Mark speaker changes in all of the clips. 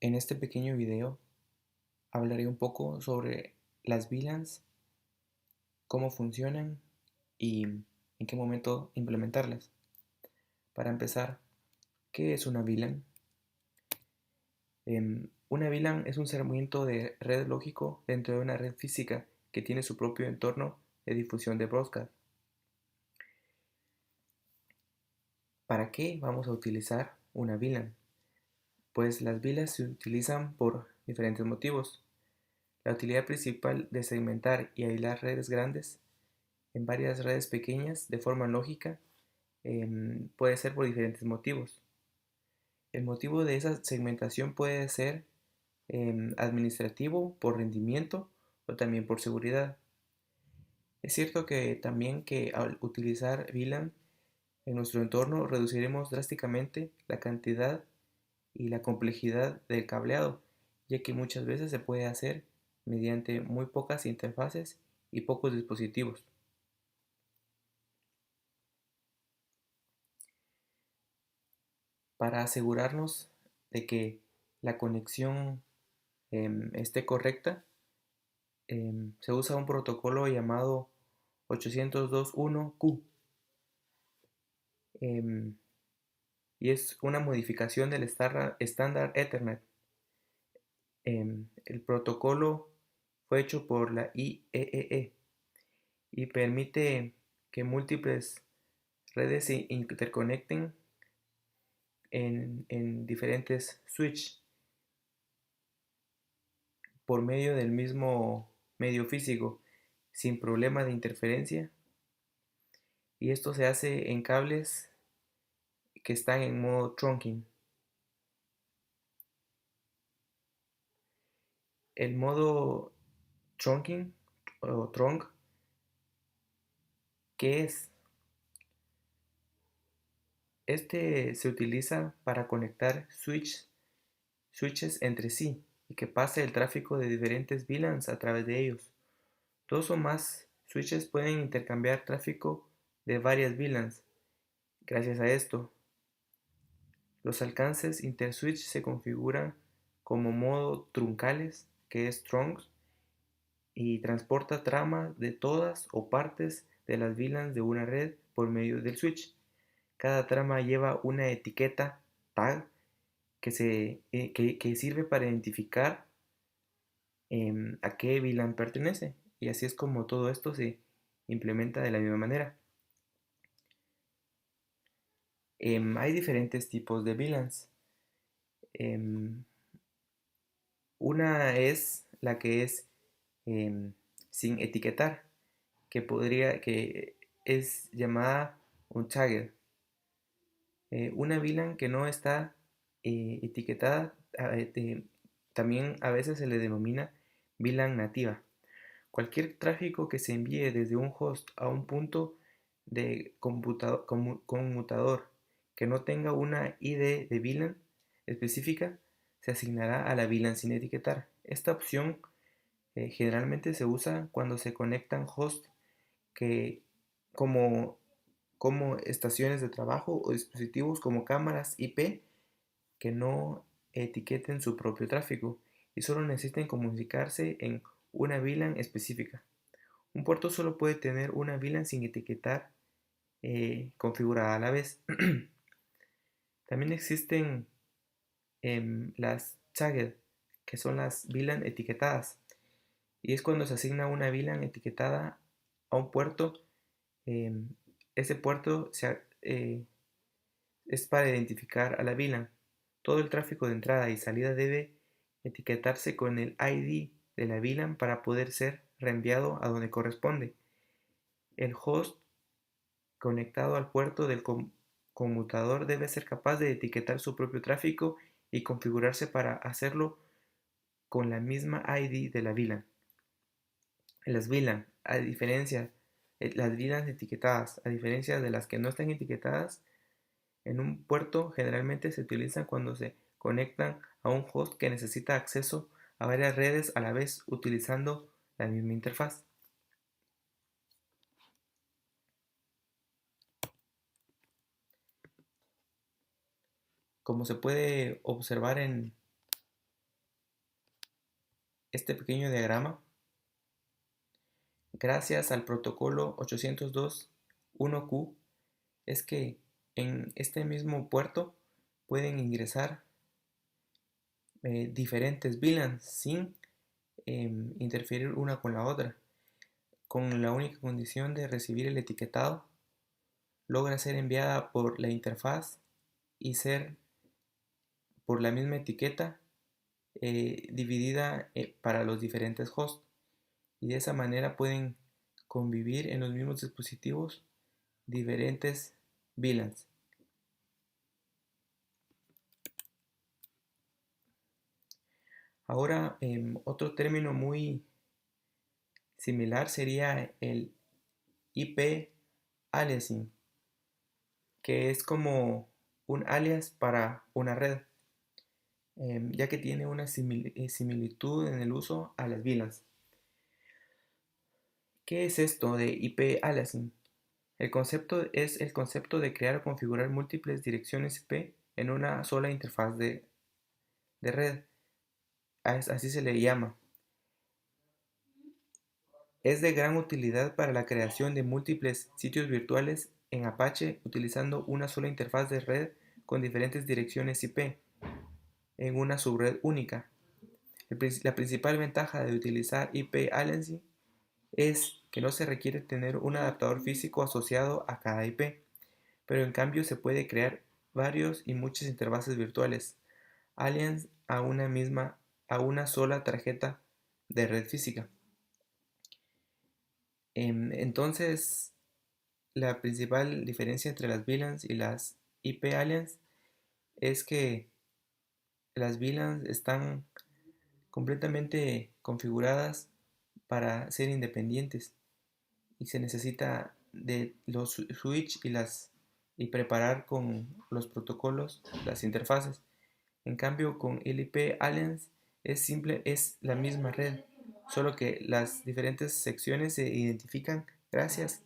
Speaker 1: En este pequeño video hablaré un poco sobre las VLANs, cómo funcionan y en qué momento implementarlas. Para empezar, ¿qué es una VLAN? Una VLAN es un segmento de red lógico dentro de una red física que tiene su propio entorno de difusión de broadcast. ¿Para qué vamos a utilizar una VLAN? Pues las VLANs se utilizan por diferentes motivos. La utilidad principal de segmentar y aislar redes grandes en varias redes pequeñas de forma lógica puede ser por diferentes motivos. El motivo de esa segmentación puede ser administrativo, por rendimiento o también por seguridad. Es cierto que también que al utilizar VLAN en nuestro entorno reduciremos drásticamente la cantidad y la complejidad del cableado, ya que muchas veces se puede hacer mediante muy pocas interfaces y pocos dispositivos. Para asegurarnos de que la conexión esté correcta, se usa un protocolo llamado 802.1q, y es una modificación del estándar Ethernet. El protocolo fue hecho por la IEEE y permite que múltiples redes se interconecten en diferentes switches por medio del mismo medio físico, sin problema de interferencia, y esto se hace en cables que están en modo trunking. El modo trunking o trunk, ¿qué es? Este se utiliza para conectar switches entre sí y que pase el tráfico de diferentes VLANs a través de ellos. Dos o más switches pueden intercambiar tráfico de varias VLANs. Gracias a esto, los alcances interswitch se configuran como modo truncales, que es trunks, y transporta trama de todas o partes de las VLANs de una red por medio del switch. Cada trama lleva una etiqueta tag que sirve para identificar a qué VLAN pertenece, y así es como todo esto se implementa de la misma manera. Hay diferentes tipos de VLANs. Em, una es la que es em, sin etiquetar, que es llamada untagged. Una VLAN que no está etiquetada, también a veces se le denomina VLAN nativa. Cualquier tráfico que se envíe desde un host a un punto de conmutador que no tenga una ID de VLAN específica se asignará a la VLAN sin etiquetar. Esta opción generalmente se usa cuando se conectan hosts que como, como estaciones de trabajo o dispositivos como cámaras IP que no etiqueten su propio tráfico y solo necesiten comunicarse en una VLAN específica. Un puerto solo puede tener una VLAN sin etiquetar configurada a la vez. También existen las tagged, que son las VLAN etiquetadas, y es cuando se asigna una VLAN etiquetada a un puerto. em, Ese puerto es para identificar a la VLAN. Todo el tráfico de entrada y salida debe etiquetarse con el ID de la VLAN para poder ser reenviado a donde corresponde. El host conectado al puerto del conmutador debe ser capaz de etiquetar su propio tráfico y configurarse para hacerlo con la misma ID de la VLAN. Las VLAN, las VLANs etiquetadas, a diferencia de las que no están etiquetadas, en un puerto generalmente se utilizan cuando se conectan a un host que necesita acceso a varias redes a la vez utilizando la misma interfaz. Como se puede observar este pequeño diagrama, gracias al protocolo 802.1q, es que en este mismo puerto pueden ingresar diferentes VLANs sin interferir una con la otra, con la única condición de recibir el etiquetado. Logra ser enviada por la interfaz y ser por la misma etiqueta dividida para los diferentes hosts, y de esa manera pueden convivir en los mismos dispositivos diferentes VLANs. Ahora, otro término muy similar sería el IP aliasing, que es como un alias para una red, ya que tiene una similitud en el uso a las VLANs. ¿Qué es esto de IP aliasing? El concepto es el concepto de crear o configurar múltiples direcciones IP en una sola interfaz de red. Así se le llama. Es de gran utilidad para la creación de múltiples sitios virtuales en Apache utilizando una sola interfaz de red con diferentes direcciones IP en una subred única. La principal ventaja de utilizar IP aliasing es que no se requiere tener un adaptador físico asociado a cada IP, pero en cambio se puede crear varios y muchas interfaces virtuales alias a una sola tarjeta de red física. Entonces, la principal diferencia entre las VLANs y las IP alias es que las VLANs están completamente configuradas para ser independientes y se necesita de los switch y preparar con los protocolos las interfaces. En cambio, con el IP alias es la misma red, solo que las diferentes secciones se identifican gracias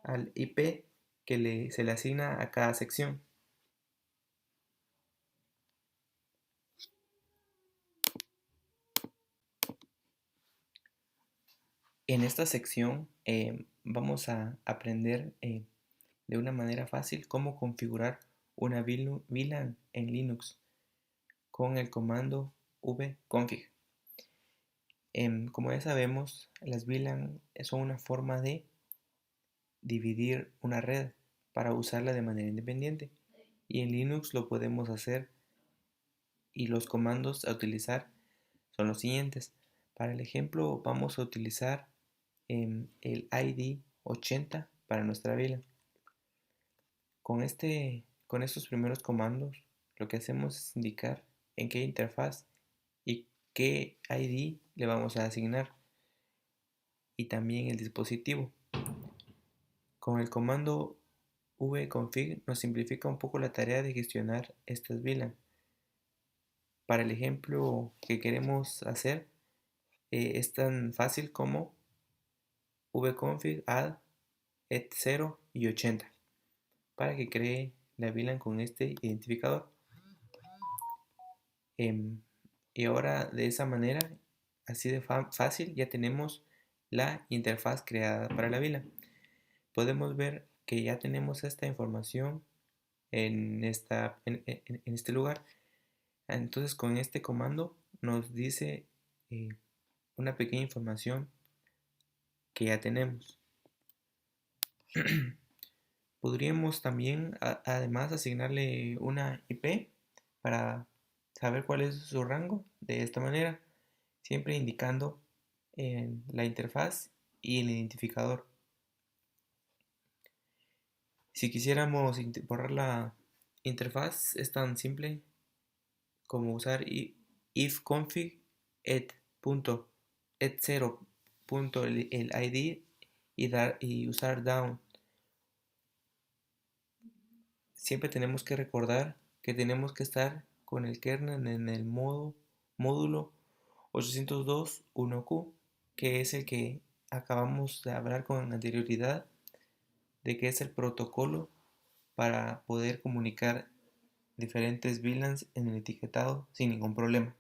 Speaker 1: al IP que se le asigna a cada sección. En esta sección vamos a aprender de una manera fácil cómo configurar una VLAN en Linux con el comando vconfig. Como ya sabemos, las VLAN son una forma de dividir una red para usarla de manera independiente, y en Linux lo podemos hacer, y los comandos a utilizar son los siguientes. Para el ejemplo vamos a utilizar el ID 80 para nuestra VLAN. Con estos primeros comandos lo que hacemos es indicar en qué interfaz y qué ID le vamos a asignar, y también el dispositivo. Con el comando vconfig nos simplifica un poco la tarea de gestionar estas VLAN. Para el ejemplo que queremos hacer, es tan fácil como vconfig add et0 y 80 para que cree la VLAN con este identificador. Y ahora, de esa manera, así de fácil, ya tenemos la interfaz creada para la VLAN. Podemos ver que ya tenemos esta información en este lugar. Entonces, con este comando nos dice una pequeña información que ya tenemos. Podríamos también además asignarle una IP para saber cuál es su rango de esta manera, siempre indicando la interfaz y el identificador. Si quisiéramos borrar la interfaz, es tan simple como usar ifconfig et0 el ID y usar down. Siempre tenemos que recordar que tenemos que estar con el kernel en el módulo 802.1q, que es el que acabamos de hablar con anterioridad, de que es el protocolo para poder comunicar diferentes VLANs en el etiquetado sin ningún problema.